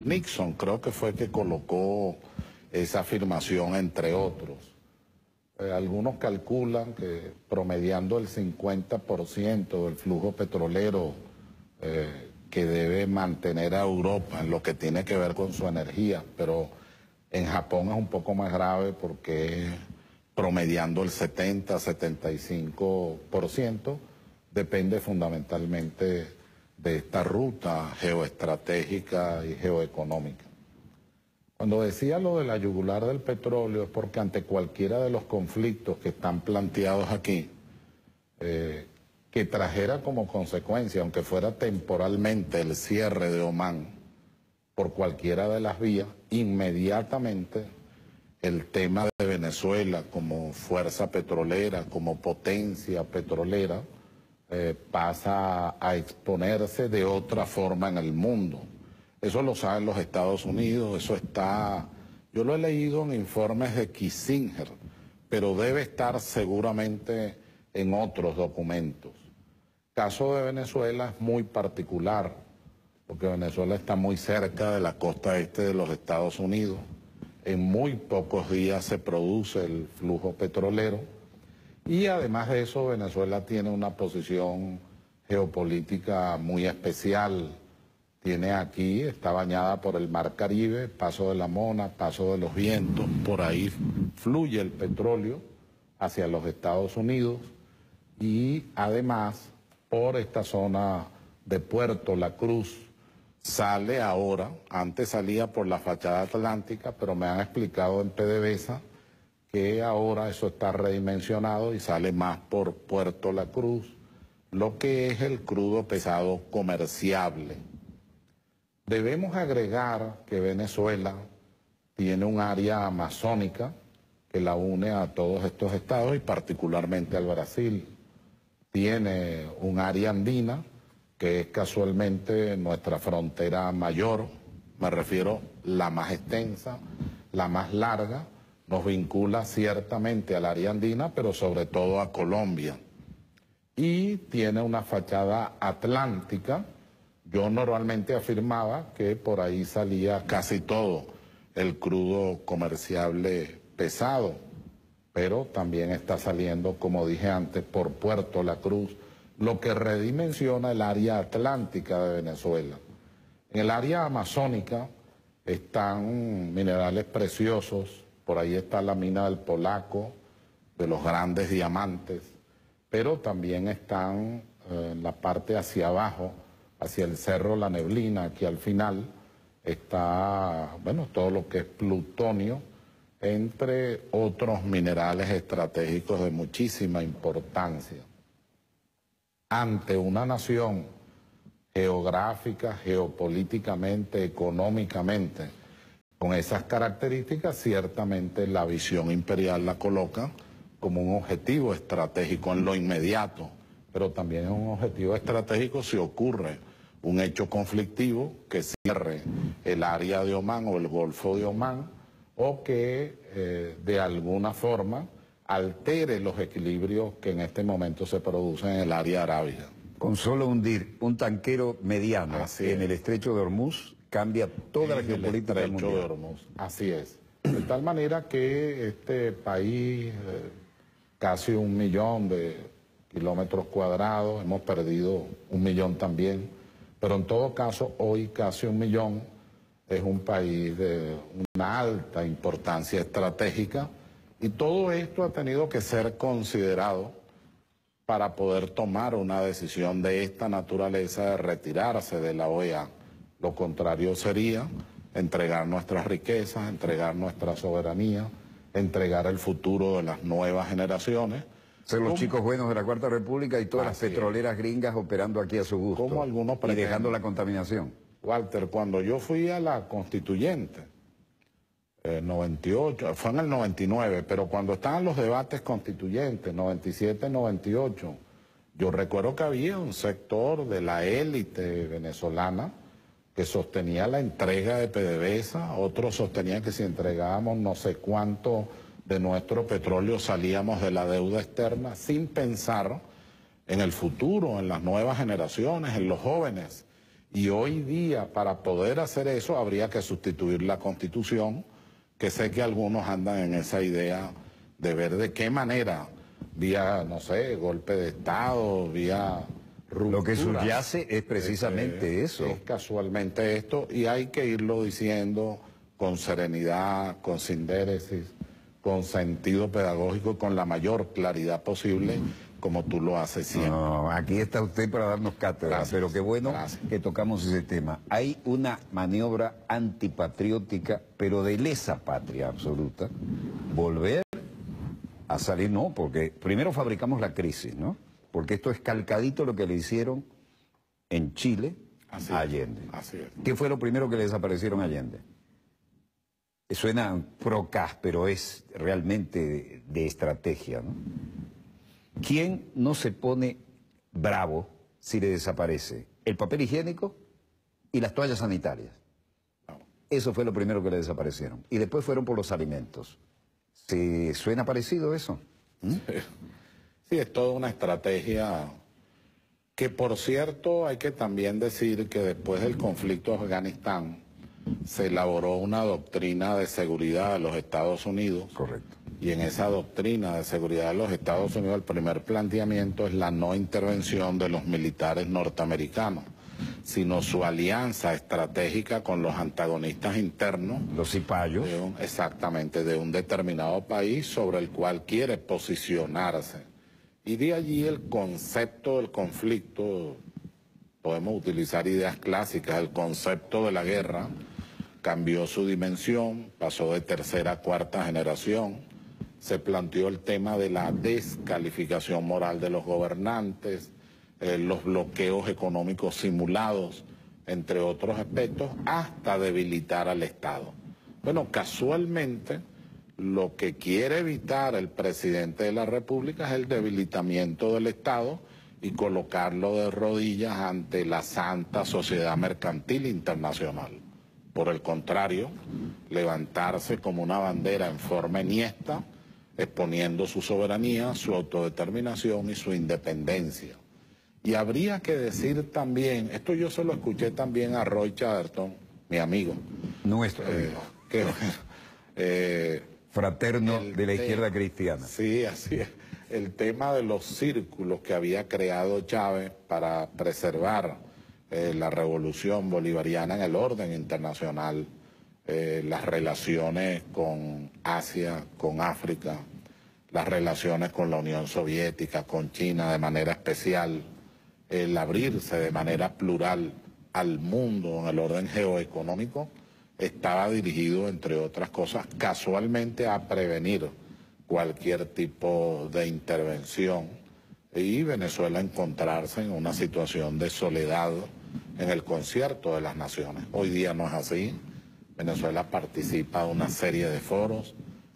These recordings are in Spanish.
Nixon creo que fue que colocó esa afirmación entre otros. Algunos calculan que promediando el 50% del flujo petrolero que debe mantener a Europa en lo que tiene que ver con su energía, pero en Japón es un poco más grave porque promediando el 70-75%, depende fundamentalmente de esta ruta geoestratégica y geoeconómica. Cuando decía lo de la yugular del petróleo es porque ante cualquiera de los conflictos que están planteados aquí, que trajera como consecuencia, aunque fuera temporalmente, el cierre de Omán por cualquiera de las vías, inmediatamente el tema de Venezuela como fuerza petrolera, como potencia petrolera, pasa a exponerse de otra forma en el mundo. Eso lo saben los Estados Unidos, eso está, yo lo he leído en informes de Kissinger, pero debe estar seguramente en otros documentos. El caso de Venezuela es muy particular, porque Venezuela está muy cerca de la costa este de los Estados Unidos. En muy pocos días se produce el flujo petrolero y además de eso Venezuela tiene una posición geopolítica muy especial. Tiene aquí, está bañada por el Mar Caribe, Paso de la Mona, Paso de los Vientos, por ahí fluye el petróleo hacia los Estados Unidos y además por esta zona de Puerto La Cruz sale ahora, antes salía por la fachada atlántica, pero me han explicado en PDVSA que ahora eso está redimensionado y sale más por Puerto La Cruz, lo que es el crudo pesado comerciable. Debemos agregar que Venezuela tiene un área amazónica que la une a todos estos estados y particularmente al Brasil. Tiene un área andina que es casualmente nuestra frontera mayor, me refiero la más extensa, la más larga, nos vincula ciertamente al área andina, pero sobre todo a Colombia. Y tiene una fachada atlántica. Yo normalmente afirmaba que por ahí salía casi todo el crudo comerciable pesado, pero también está saliendo, como dije antes, por Puerto La Cruz, lo que redimensiona el área atlántica de Venezuela. En el área amazónica están minerales preciosos, por ahí está la mina del Polaco, de los grandes diamantes, pero también están en la parte hacia abajo, hacia el Cerro La Neblina, aquí al final está, bueno, todo lo que es plutonio, entre otros minerales estratégicos de muchísima importancia. Ante una nación geográfica, geopolíticamente, económicamente, con esas características, ciertamente la visión imperial la coloca como un objetivo estratégico en lo inmediato, pero también es un objetivo estratégico si ocurre un hecho conflictivo que cierre el área de Omán o el Golfo de Omán o que de alguna forma altere los equilibrios que en este momento se producen en el área arábiga. Con solo hundir un tanquero mediano en el estrecho de Hormuz cambia toda la geopolítica del mundo. De Hormuz. Así es. De tal manera que este país, casi 1 millón de kilómetros cuadrados, hemos perdido 1 millón también, pero en todo caso hoy casi 1 millón es un país de una alta importancia estratégica y todo esto ha tenido que ser considerado para poder tomar una decisión de esta naturaleza de retirarse de la OEA. Lo contrario sería entregar nuestras riquezas, entregar nuestra soberanía, entregar el futuro de las nuevas generaciones. Ser los chicos buenos de la Cuarta República y todas las petroleras gringas operando aquí a su gusto. Como algunos y dejando la contaminación. Walter, cuando yo fui a la Constituyente, 98, fue en el 99, pero cuando estaban los debates constituyentes, 97, 98, yo recuerdo que había un sector de la élite venezolana que sostenía la entrega de PDVSA, otros sostenían que si entregábamos no sé cuánto de nuestro petróleo salíamos de la deuda externa sin pensar en el futuro, en las nuevas generaciones, en los jóvenes. Y hoy día, para poder hacer eso, habría que sustituir la Constitución, que sé que algunos andan en esa idea de ver de qué manera, vía, no sé, golpe de Estado, vía ruptura. Lo que subyace es precisamente eso. Es casualmente esto, y hay que irlo diciendo con serenidad, con sindéresis, con sentido pedagógico y con la mayor claridad posible, como tú lo haces siempre. No, aquí está usted para darnos cátedra, pero qué bueno que tocamos ese tema. Hay una maniobra antipatriótica, pero de lesa patria absoluta. Volver a salir, no, porque primero fabricamos la crisis, ¿no? Porque esto es calcadito lo que le hicieron en Chile a Allende. Así es. ¿Qué fue lo primero que le desaparecieron a Allende? Suena procas, pero es realmente de estrategia, ¿no? ¿Quién no se pone bravo si le desaparece? El papel higiénico y las toallas sanitarias. Eso fue lo primero que le desaparecieron. Y después fueron por los alimentos. ¿Se suena parecido eso? Sí, es toda una estrategia que, por cierto, hay que también decir que después del conflicto de Afganistán se elaboró una doctrina de seguridad de los Estados Unidos. Correcto. Y en esa doctrina de seguridad de los Estados Unidos el primer planteamiento es la no intervención de los militares norteamericanos, sino su alianza estratégica con los antagonistas internos. Los cipayos. Exactamente, de un determinado país sobre el cual quiere posicionarse. Y de allí el concepto del conflicto, podemos utilizar ideas clásicas, el concepto de la guerra cambió su dimensión, pasó de tercera a cuarta generación, se planteó el tema de la descalificación moral de los gobernantes, los bloqueos económicos simulados, entre otros aspectos, hasta debilitar al Estado. Bueno, casualmente, lo que quiere evitar el presidente de la República es el debilitamiento del Estado y colocarlo de rodillas ante la santa sociedad mercantil internacional. Por el contrario, levantarse como una bandera en forma enhiesta, exponiendo su soberanía, su autodeterminación y su independencia. Y habría que decir también, esto yo se lo escuché también a Roy Chatterton, mi amigo. Nuestro amigo. Fraterno de la izquierda cristiana. Sí, así es. El tema de los círculos que había creado Chávez para preservar la revolución bolivariana en el orden internacional, las relaciones con Asia, con África, las relaciones con la Unión Soviética, con China de manera especial, el abrirse de manera plural al mundo en el orden geoeconómico, estaba dirigido, entre otras cosas, casualmente a prevenir cualquier tipo de intervención y Venezuela encontrarse en una situación de soledad en el concierto de las naciones. Hoy día no es así. Venezuela participa de una serie de foros,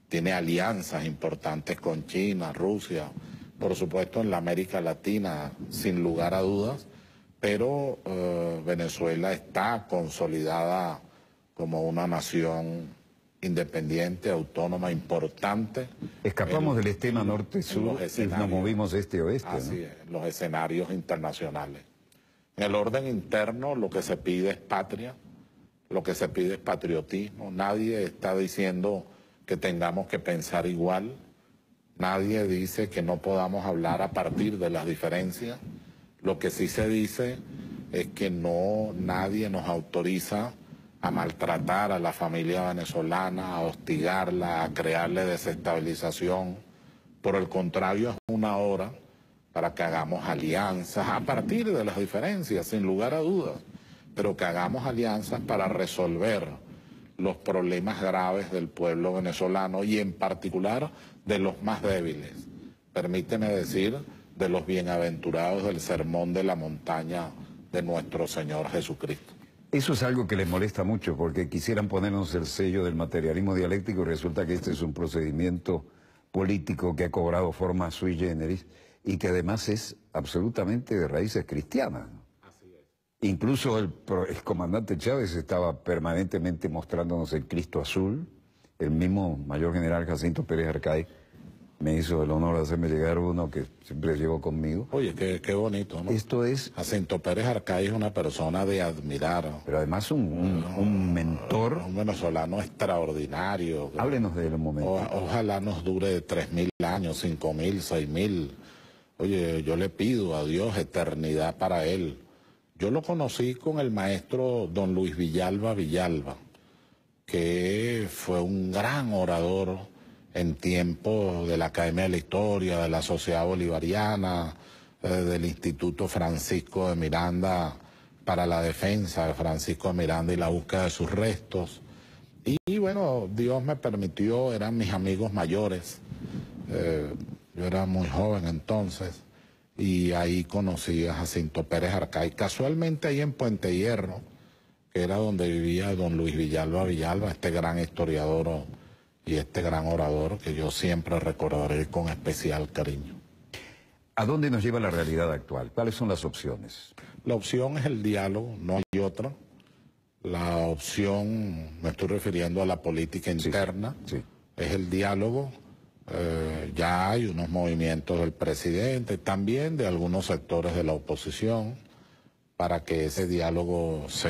tiene alianzas importantes con China, Rusia, por supuesto en la América Latina, sin lugar a dudas, pero Venezuela está consolidada como una nación independiente, autónoma, importante. Escapamos del esquema norte-sur y nos movimos este-oeste. Así es, en los escenarios internacionales. En el orden interno lo que se pide es patria, lo que se pide es patriotismo. Nadie está diciendo que tengamos que pensar igual. Nadie dice que no podamos hablar a partir de las diferencias. Lo que sí se dice es que nadie nos autoriza a maltratar a la familia venezolana, a hostigarla, a crearle desestabilización. Por el contrario, es una hora para que hagamos alianzas a partir de las diferencias, sin lugar a dudas, pero que hagamos alianzas para resolver los problemas graves del pueblo venezolano y en particular de los más débiles. Permíteme decir, de los bienaventurados del sermón de la montaña de nuestro Señor Jesucristo. Eso es algo que les molesta mucho porque quisieran ponernos el sello del materialismo dialéctico y resulta que este es un procedimiento político que ha cobrado forma sui generis y que además es absolutamente de raíces cristianas. Así es. Incluso el comandante Chávez estaba permanentemente mostrándonos el Cristo azul, el mismo mayor general Jacinto Pérez Arcay me hizo el honor de hacerme llegar uno que siempre llevo conmigo. Oye, qué bonito, ¿no? Esto es... Jacinto Pérez Arcay es una persona de admirar. Pero además un mentor. Un venezolano extraordinario. Háblenos de él un momento. Ojalá nos dure 3.000 años, 5.000, 6.000. Oye, yo le pido a Dios eternidad para él. Yo lo conocí con el maestro don Luis Villalba Villalba, que fue un gran orador en tiempos de la Academia de la Historia, de la Sociedad Bolivariana, del Instituto Francisco de Miranda para la defensa de Francisco de Miranda y la búsqueda de sus restos. Y bueno, Dios me permitió, eran mis amigos mayores, yo era muy joven entonces, y ahí conocí a Jacinto Pérez Arcay, casualmente ahí en Puente Hierro, que era donde vivía don Luis Villalba Villalba, este gran historiador y este gran orador que yo siempre recordaré con especial cariño. ¿A dónde nos lleva la realidad actual? ¿Cuáles son las opciones? La opción es el diálogo, no hay otra. La opción, me estoy refiriendo a la política interna, sí. Es el diálogo. Ya hay unos movimientos del presidente, también de algunos sectores de la oposición, para que ese diálogo se...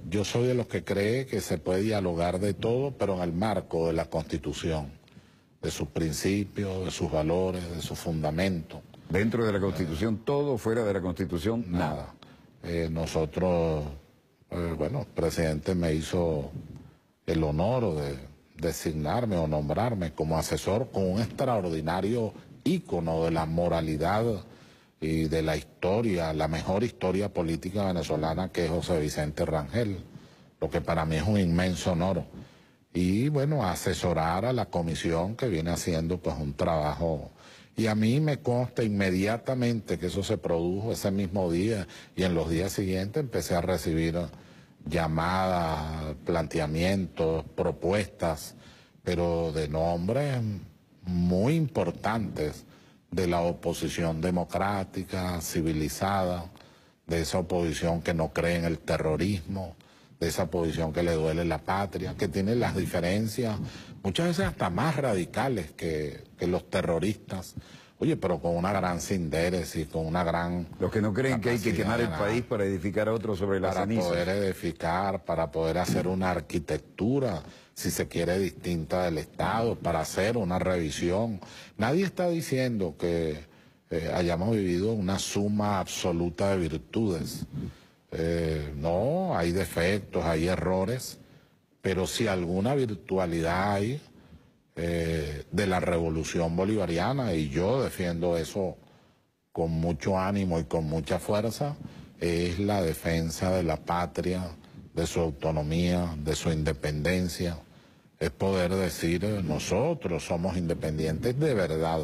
Yo soy de los que cree que se puede dialogar de todo, pero en el marco de la Constitución, de sus principios, de sus valores, de sus fundamentos. Dentro de la Constitución todo, fuera de la Constitución nada. Nosotros, bueno, el presidente me hizo el honor de designarme o nombrarme como asesor con un extraordinario ícono de la moralidad y de la historia, la mejor historia política venezolana, que es José Vicente Rangel, lo que para mí es un inmenso honor. Y bueno, asesorar a la comisión que viene haciendo pues un trabajo. Y a mí me consta inmediatamente que eso se produjo ese mismo día, y en los días siguientes empecé a recibir llamadas, planteamientos, propuestas, pero de nombres muy importantes de la oposición democrática, civilizada, de esa oposición que no cree en el terrorismo, de esa oposición que le duele la patria, que tiene las diferencias, muchas veces hasta más radicales que los terroristas. Oye, pero con una gran sindéresis, con una gran... Los que no creen que hay que quemar el país para edificar a otros sobre las cenizas. Para poder edificar, para poder hacer una arquitectura, si se quiere, distinta del Estado, para hacer una revisión. Nadie está diciendo que hayamos vivido una suma absoluta de virtudes. No, hay defectos, hay errores, pero si alguna virtualidad hay de la revolución bolivariana, y yo defiendo eso con mucho ánimo y con mucha fuerza, es la defensa de la patria, de su autonomía, de su independencia. Es poder decir, nosotros somos independientes de verdad.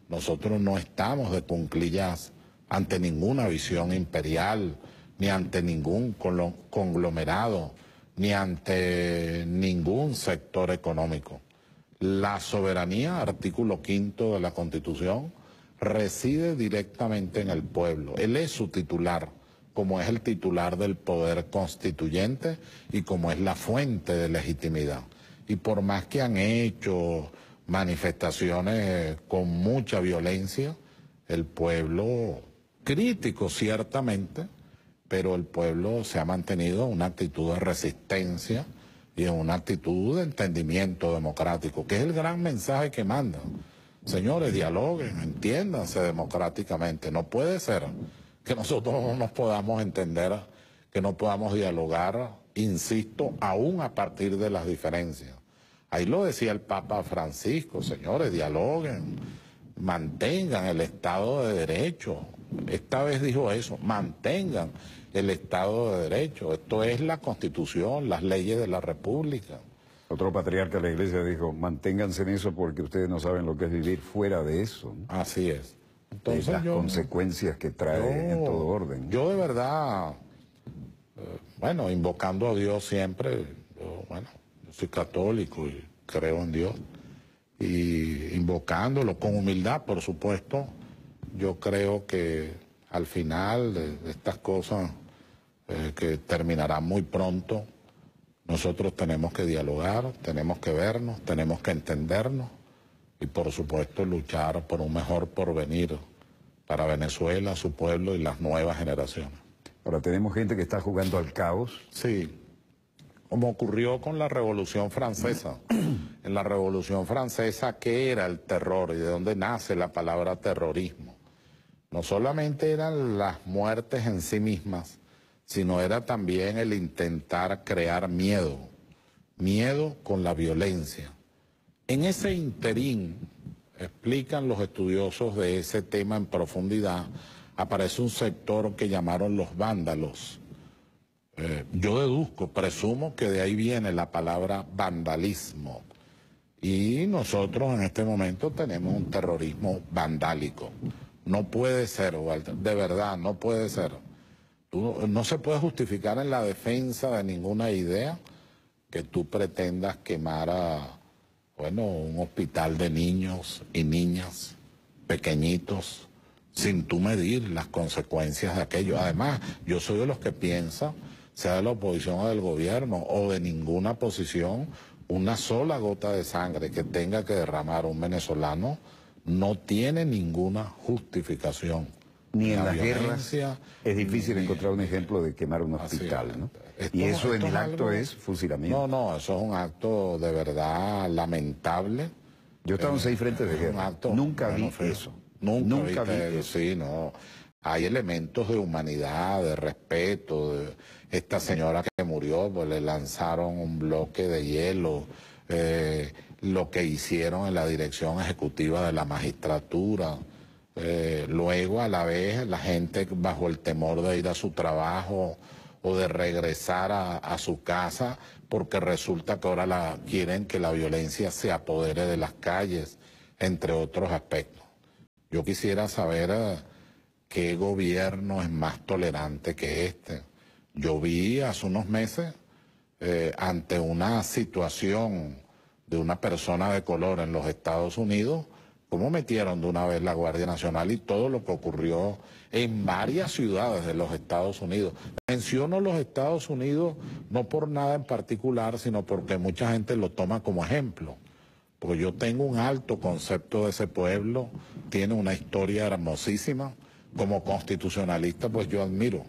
Nosotros no estamos de cunclillas ante ninguna visión imperial, ni ante ningún conglomerado, ni ante ningún sector económico. La soberanía, artículo 5 de la Constitución, reside directamente en el pueblo. Él es su titular, como es el titular del poder constituyente y como es la fuente de legitimidad. Y por más que han hecho manifestaciones con mucha violencia, el pueblo, crítico ciertamente, pero el pueblo se ha mantenido en una actitud de resistencia y en una actitud de entendimiento democrático, que es el gran mensaje que mandan. Señores, dialoguen, entiéndanse democráticamente. No puede ser que nosotros no nos podamos entender, que no podamos dialogar, insisto, aún a partir de las diferencias. Ahí lo decía el Papa Francisco, señores, dialoguen, mantengan el Estado de Derecho. Esta vez dijo eso, mantengan el Estado de Derecho. Esto es la Constitución, las leyes de la República. Otro patriarca de la Iglesia dijo, manténganse en eso porque ustedes no saben lo que es vivir fuera de eso, ¿no? Así es. Entonces, las consecuencias que trae en todo orden. Yo de verdad, bueno, invocando a Dios siempre, yo soy católico y creo en Dios, y invocándolo con humildad, por supuesto, yo creo que al final de estas cosas que terminarán muy pronto, nosotros tenemos que dialogar, tenemos que vernos, tenemos que entendernos, y por supuesto luchar por un mejor porvenir para Venezuela, su pueblo y las nuevas generaciones. Ahora tenemos gente que está jugando al caos. Sí, como ocurrió con la Revolución Francesa. En la Revolución Francesa, ¿qué era el terror y de dónde nace la palabra terrorismo? No solamente eran las muertes en sí mismas, sino era también el intentar crear miedo con la violencia. En ese interín, explican los estudiosos de ese tema en profundidad, aparece un sector que llamaron los vándalos. Yo deduzco, presumo que de ahí viene la palabra vandalismo. Y nosotros en este momento tenemos un terrorismo vandálico. No puede ser, Walter, de verdad, no puede ser. No se puede justificar en la defensa de ninguna idea que tú pretendas quemar un hospital de niños y niñas pequeñitos sin tú medir las consecuencias de aquello. Además, yo soy de los que piensa, sea de la oposición o del gobierno o de ninguna posición, una sola gota de sangre que tenga que derramar un venezolano no tiene ninguna justificación. Ni en las guerras es difícil encontrar un ejemplo de quemar un hospital, ¿no? Y eso en el acto es fusilamiento. No, eso es un acto de verdad lamentable. Yo he estado en 6 frentes de guerra. Nunca vi eso. Nunca vi eso. Sí, no. Hay elementos de humanidad, de respeto. Esta señora que murió, pues le lanzaron un bloque de hielo. Lo que hicieron en la dirección ejecutiva de la magistratura. Luego, a la vez, la gente bajo el temor de ir a su trabajo o de regresar a su casa, porque resulta que ahora quieren que la violencia se apodere de las calles, entre otros aspectos. Yo quisiera saber qué gobierno es más tolerante que este. Yo vi hace unos meses, ante una situación de una persona de color en los Estados Unidos, cómo metieron de una vez la Guardia Nacional y todo lo que ocurrió en varias ciudades de los Estados Unidos. Menciono los Estados Unidos no por nada en particular, sino porque mucha gente lo toma como ejemplo. Porque yo tengo un alto concepto de ese pueblo, tiene una historia hermosísima. Como constitucionalista, pues yo admiro.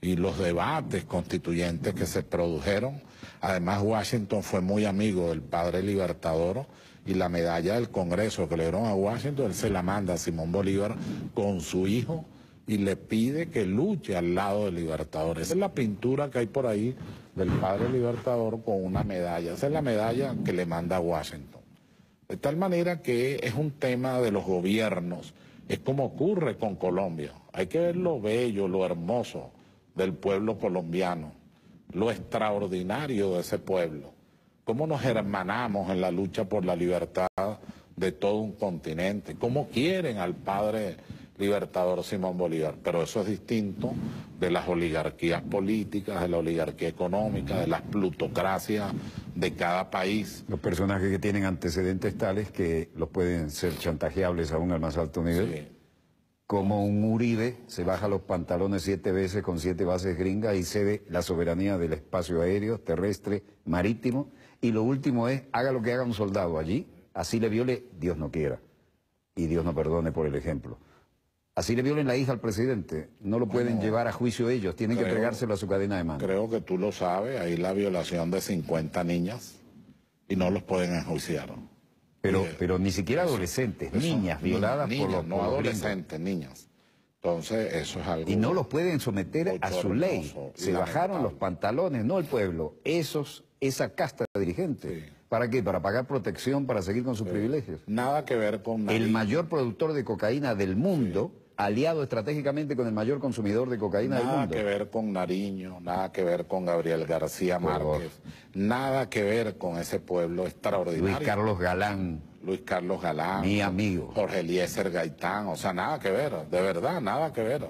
Y los debates constituyentes que se produjeron, además Washington fue muy amigo del padre Libertador, y la medalla del Congreso que le dieron a Washington, él se la manda a Simón Bolívar con su hijo y le pide que luche al lado del Libertador. Esa es la pintura que hay por ahí del padre Libertador con una medalla. Esa es la medalla que le manda a Washington. De tal manera que es un tema de los gobiernos. Es como ocurre con Colombia. Hay que ver lo bello, lo hermoso del pueblo colombiano, lo extraordinario de ese pueblo. Cómo nos hermanamos en la lucha por la libertad de todo un continente. Cómo quieren al padre Libertador Simón Bolívar. Pero eso es distinto de las oligarquías políticas, de la oligarquía económica, de las plutocracias de cada país. Los personajes que tienen antecedentes tales que los pueden ser chantajeables aún al más alto nivel. Sí. Como un Uribe se baja los pantalones 7 veces con 7 bases gringas y cede la soberanía del espacio aéreo, terrestre, marítimo. Y lo último es, haga lo que haga un soldado allí, así le viole, Dios no quiera. Y Dios no perdone por el ejemplo. Así le violen la hija al presidente, no lo pueden llevar a juicio ellos, tienen que entregárselo a su cadena de mando. Creo que tú lo sabes, hay la violación de 50 niñas y no los pueden enjuiciar. Pero ni siquiera adolescentes, niñas violadas por los no adolescentes, niñas. Entonces eso es algo... Y no los pueden someter a su ley. Se bajaron los pantalones, no el pueblo, esa casta dirigente. Sí. ¿Para qué? Para pagar protección, para seguir con sus privilegios. Nada que ver con Nariño. El mayor productor de cocaína del mundo, aliado estratégicamente con el mayor consumidor de cocaína del mundo. Nada que ver con Nariño, nada que ver con Gabriel García Márquez, nada que ver con ese pueblo extraordinario. Luis Carlos Galán. Mi amigo. Jorge Eliezer Gaitán, o sea, nada que ver, de verdad, nada que ver.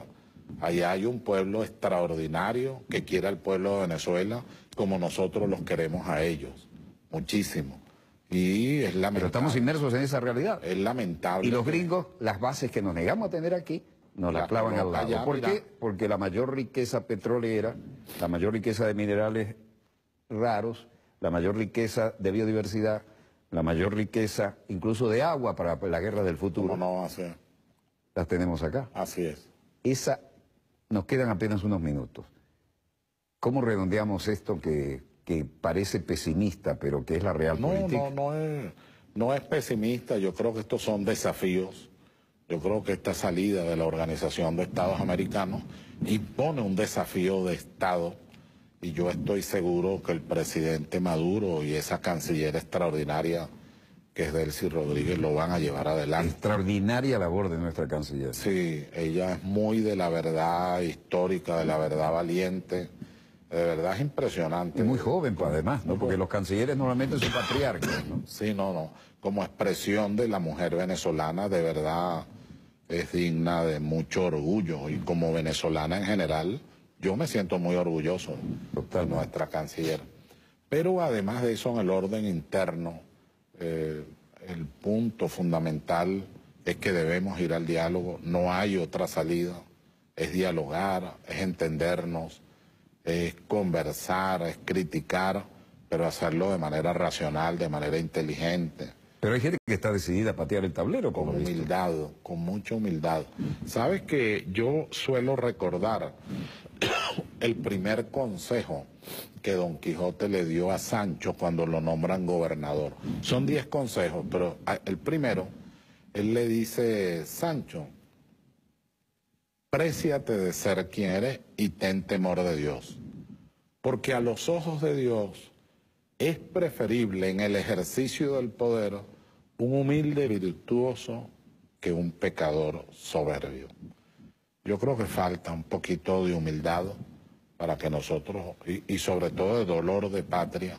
Allá hay un pueblo extraordinario que quiere al pueblo de Venezuela como nosotros los queremos a ellos, muchísimo. Y es lamentable. Pero estamos inmersos en esa realidad. Es lamentable. Y los gringos, las bases que nos negamos a tener aquí, nos las clavan al lado. Allá, ¿Por qué? Porque la mayor riqueza petrolera, la mayor riqueza de minerales raros, la mayor riqueza de biodiversidad, la mayor riqueza, incluso de agua para la guerra del futuro, No, así es. las tenemos acá. Así es. Esa, nos quedan apenas unos minutos. ¿Cómo redondeamos esto que parece pesimista, pero que es la real política? No es pesimista. Yo creo que estos son desafíos. Yo creo que esta salida de la Organización de Estados Americanos impone un desafío de Estado, y yo estoy seguro que el presidente Maduro y esa canciller extraordinaria que es Delcy Rodríguez lo van a llevar adelante. Extraordinaria labor de nuestra canciller. Sí, ella es muy de la verdad histórica, de la verdad valiente. De verdad es impresionante. Y muy joven, pues, además, ¿no? Porque los cancilleres normalmente son patriarcas, ¿no? Sí, como expresión de la mujer venezolana, de verdad es digna de mucho orgullo. Y como venezolana en general, yo me siento muy orgulloso de nuestra canciller. Pero además de eso, en el orden interno, el punto fundamental es que debemos ir al diálogo. No hay otra salida. Es dialogar, es entendernos, es conversar, es criticar, pero hacerlo de manera racional, de manera inteligente. Pero hay gente que está decidida a patear el tablero, con humildad, con mucha humildad. Sabes que yo suelo recordar el primer consejo que Don Quijote le dio a Sancho cuando lo nombran gobernador. Son 10 consejos, pero el primero, él le dice: Sancho, préciate de ser quien eres y ten temor de Dios. Porque a los ojos de Dios es preferible en el ejercicio del poder un humilde virtuoso que un pecador soberbio. Yo creo que falta un poquito de humildad para que nosotros, y sobre todo de dolor de patria,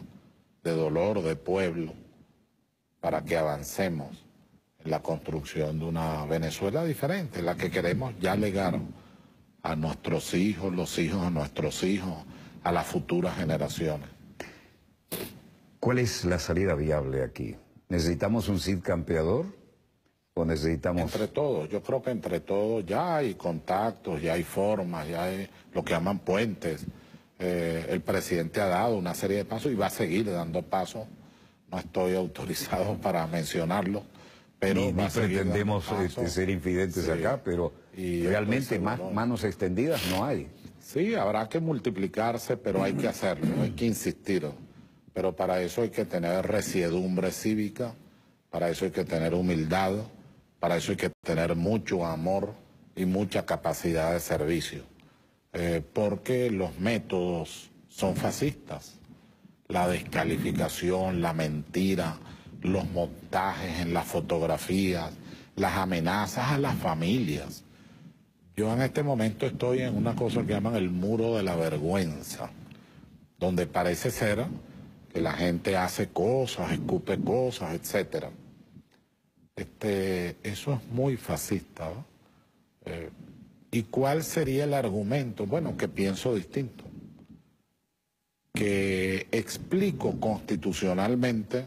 de dolor de pueblo, para que avancemos en la construcción de una Venezuela diferente, la que queremos ya legar a nuestros hijos, los hijos de nuestros hijos, a las futuras generaciones. ¿Cuál es la salida viable aquí? ¿Necesitamos un Cid campeador o necesitamos...? Entre todos, yo creo que entre todos ya hay contactos, ya hay formas, ya hay lo que llaman puentes. El presidente ha dado una serie de pasos y va a seguir dando pasos. No estoy autorizado para mencionarlo, pero ni pretendemos ser infidentes, sí, acá, pero realmente manos extendidas no hay. Sí, habrá que multiplicarse, pero hay que hacerlo, hay que insistir. Pero para eso hay que tener resiedumbre cívica, para eso hay que tener humildad, para eso hay que tener mucho amor y mucha capacidad de servicio. Porque los métodos son fascistas. La descalificación, la mentira, los montajes en las fotografías, las amenazas a las familias. Yo en este momento estoy en una cosa que llaman el muro de la vergüenza, donde parece ser que la gente hace cosas, escupe cosas, etcétera. Eso es muy fascista, ¿no? ¿Y cuál sería el argumento? Bueno, que pienso distinto. Que explico constitucionalmente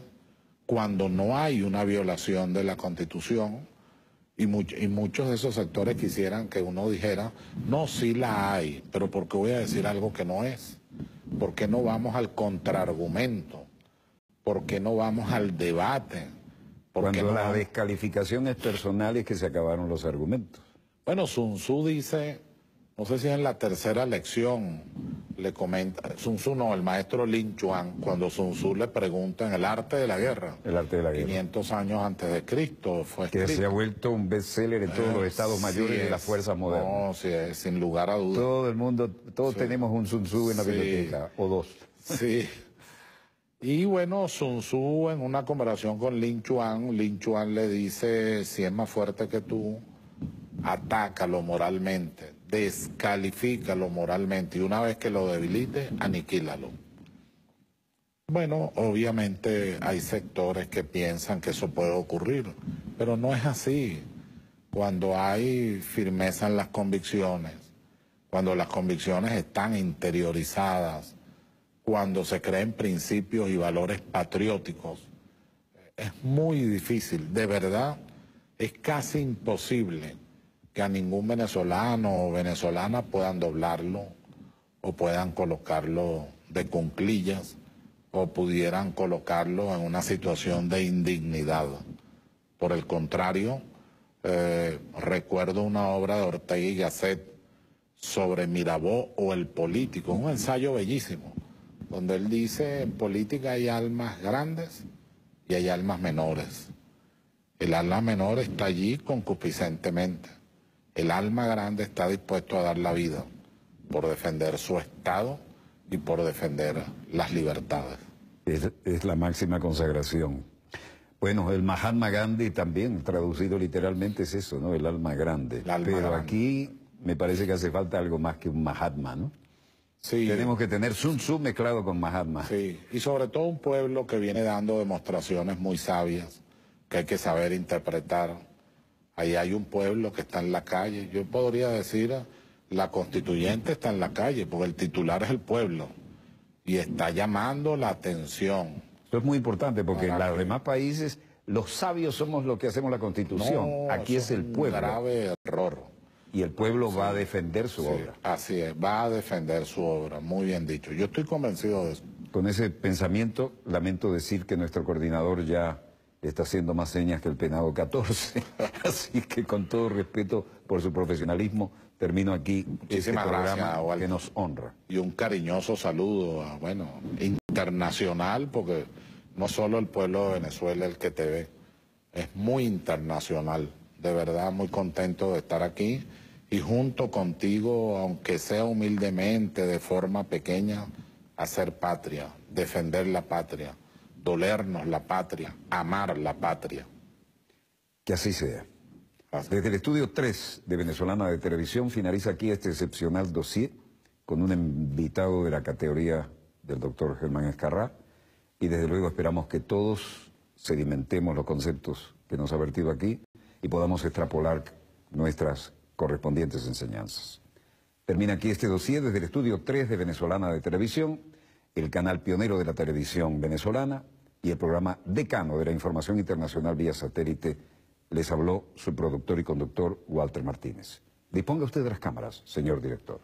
cuando no hay una violación de la Constitución, y muchos de esos sectores quisieran que uno dijera, no, sí la hay, pero ¿por qué voy a decir algo que no es? ¿Por qué no vamos al contraargumento? ¿Por qué no vamos al debate? Cuando la descalificación es personal es que se acabaron los argumentos. Bueno, Sun Tzu dice, no sé si en la tercera lección le comenta, Sun Tzu no, el maestro Lin Chuan, cuando Sun Tzu le pregunta en el arte de la guerra. El arte de la guerra. 500 años antes de Cristo fue escrito. Que se ha vuelto un bestseller en todos los estados mayores de las fuerzas modernas. No, sí, sin lugar a dudas. Todo el mundo, todos tenemos un Sun Tzu en la biblioteca, o dos. Sí. Y bueno, Sun Tzu en una conversación con Lin Chuan le dice, si es más fuerte que tú, atácalo moralmente, descalifícalo moralmente, y una vez que lo debilite, aniquílalo. Bueno, obviamente hay sectores que piensan que eso puede ocurrir, pero no es así. Cuando hay firmeza en las convicciones, cuando las convicciones están interiorizadas, cuando se creen principios y valores patrióticos, es muy difícil, de verdad, es casi imposible que a ningún venezolano o venezolana puedan doblarlo o puedan colocarlo de cuclillas o pudieran colocarlo en una situación de indignidad. Por el contrario, recuerdo una obra de Ortega y Gasset sobre Mirabeau o El Político, un ensayo bellísimo, donde él dice: en política hay almas grandes y hay almas menores. El alma menor está allí concupiscentemente. El alma grande está dispuesto a dar la vida por defender su Estado y por defender las libertades. Es la máxima consagración. Bueno, el Mahatma Gandhi también, traducido literalmente, es eso, ¿no? El alma grande. El alma Pero grande. aquí me parece que hace falta algo más que un Mahatma, ¿no? Sí. Tenemos que tener Sun Tzu mezclado con Mahatma. Sí, y sobre todo un pueblo que viene dando demostraciones muy sabias, que hay que saber interpretar. Ahí hay un pueblo que está en la calle. Yo podría decir, la constituyente está en la calle, porque el titular es el pueblo, y está llamando la atención. Eso es muy importante, porque en Para los que- demás países los sabios somos los que hacemos la Constitución. No, Aquí eso es el un pueblo. grave error. Y el pueblo va a defender su Sí, obra. así es, va a defender su obra, muy bien dicho. Yo estoy convencido de eso. Con ese pensamiento, lamento decir que nuestro coordinador ya está haciendo más señas que el penado 14. Así que con todo respeto por su profesionalismo, termino aquí este Muchísimas programa gracias, Walter. que nos honra. Y un cariñoso saludo, internacional, porque no solo el pueblo de Venezuela el que te ve, es muy internacional. De verdad, muy contento de estar aquí y junto contigo, aunque sea humildemente, de forma pequeña, hacer patria, defender la patria, dolernos la patria, amar la patria. Que así sea. Así. Desde el estudio 3 de Venezolana de Televisión finaliza aquí este excepcional dossier con un invitado de la categoría del doctor Germán Escarrá y desde luego esperamos que todos sedimentemos los conceptos que nos ha vertido aquí y podamos extrapolar nuestras correspondientes enseñanzas. Termina aquí este dossier desde el estudio 3 de Venezolana de Televisión, el canal pionero de la televisión venezolana y el programa decano de la información internacional vía satélite. Les habló su productor y conductor Walter Martínez. Disponga usted de las cámaras, señor director.